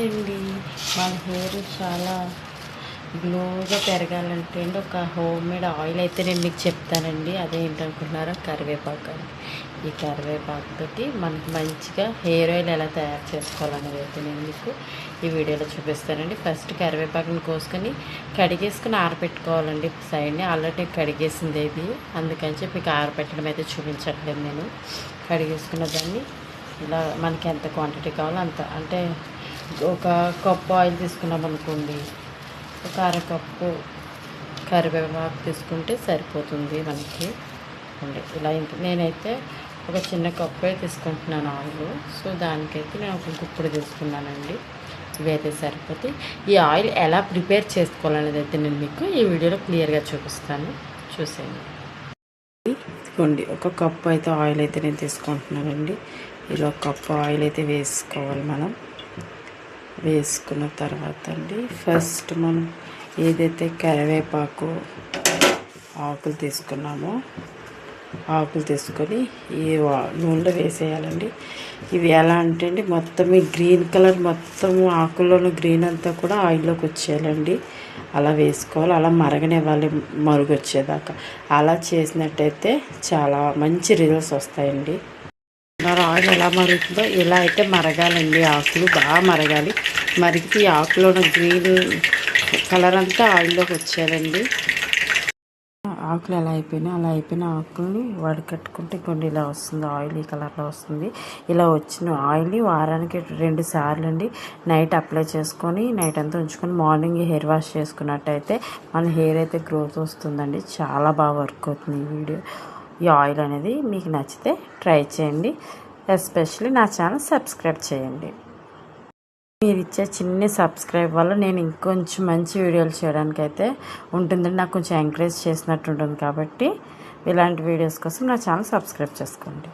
అండి. మన హెయిర్ చాలా గ్లోగా పెరగాలంటే అండి ఒక హోమ్ మేడ్ ఆయిల్ అయితే నేను మీకు చెప్తానండి. అదేంటనుకుంటున్నారా, కరివేపాకు. ఈ కరివేపాకుతోటి మనకి మంచిగా హెయిర్ ఆయిల్ ఎలా తయారు చేసుకోవాలనేది అయితే నేను మీకు ఈ వీడియోలో చూపిస్తానండి. ఫస్ట్ కరివేపాకుని కోసుకొని కడిగేసుకుని ఆరబెట్టుకోవాలండి. సైడ్ని ఆల్రెడీ కడిగేసింది ఇది, అందుకని చెప్పి మీకు ఆరబెట్టడం అయితే చూపించట్లేదు నేను. కడిగేసుకున్న దాన్ని ఇలా మనకి ఎంత క్వాంటిటీ కావాలో అంత, అంటే ఒక కప్పు ఆయిల్ తీసుకున్నాం అనుకోండి, ఒక అరకప్పు కరివేపాకు తీసుకుంటే సరిపోతుంది మనకి. ఇలా నేనైతే ఒక చిన్న కప్పే తీసుకుంటున్నాను ఆయిల్. సో దానికైతే నేను ఒక గుప్పుడు తీసుకున్నానండి. ఇవైతే సరిపోతే ఈ ఆయిల్ ఎలా ప్రిపేర్ చేసుకోవాలనేది అయితే నేను మీకు ఈ వీడియోలో క్లియర్గా చూపిస్తాను, చూసేయండి. ఇదిగోండి, ఒక కప్పు అయితే ఆయిల్ అయితే నేను తీసుకుంటున్నానండి. ఇలా కప్పు ఆయిల్ అయితే వేసుకోవాలి మనం. వేసుకున్న తర్వాత అండి ఫస్ట్ మనం ఏదైతే కరివేపాకు ఆకులు తీసుకున్నామో ఆకులు తీసుకొని ఈ నూనెలో వేసేయాలండి. ఇవి ఎలా అంటే అండి, మొత్తం ఈ గ్రీన్ కలర్ మొత్తం ఆకుల్లోని గ్రీన్ అంతా కూడా ఆయిల్లోకి వచ్చేయాలండి. అలా వేసుకోవాలి, అలా మరగనివ్వాలి మరుగు వచ్చేదాకా. అలా చేసినట్టయితే చాలా మంచి రిజల్ట్స్ వస్తాయండి. ఆయిల్ ఎలా మరుగుతుందో ఇలా అయితే మరగాలండి. ఆకులు బాగా మరగాలి. మరిగితే ఈ ఆకులో ఉన్న గ్రీన్ కలర్ అంతా ఆయిల్లోకి వచ్చేయాలండి. ఆకులు ఎలా అయిపోయిన ఆకుల్ని వడకట్టుకుంటే కొన్ని ఇలా వస్తుంది, ఆయిల్ ఈ కలర్లో వస్తుంది. ఇలా వచ్చిన ఆయిల్ని వారానికి 2 సార్లు అండి నైట్ అప్లై చేసుకొని నైట్ అంతా ఉంచుకొని మార్నింగ్ హెయిర్ వాష్ చేసుకున్నట్టయితే మన హెయిర్ అయితే గ్రోత్ వస్తుందండి. చాలా బాగా వర్క్ అవుతుంది ఈ ఆయిల్ అనేది. మీకు నచ్చితే ట్రై చేయండి. ఎస్పెషల్లీ నా ఛానల్ సబ్స్క్రైబ్ చేయండి. మీరు ఇచ్చే చిన్న సబ్స్క్రైబ్ వల్ల నేను ఇంకొంచెం మంచి వీడియోలు చేయడానికి అయితే ఉంటుందండి. నాకు కొంచెం ఎంకరేజ్ చేసినట్టు ఉంటుంది. కాబట్టి ఇలాంటి వీడియోస్ కోసం నా ఛానల్ సబ్స్క్రైబ్ చేసుకోండి.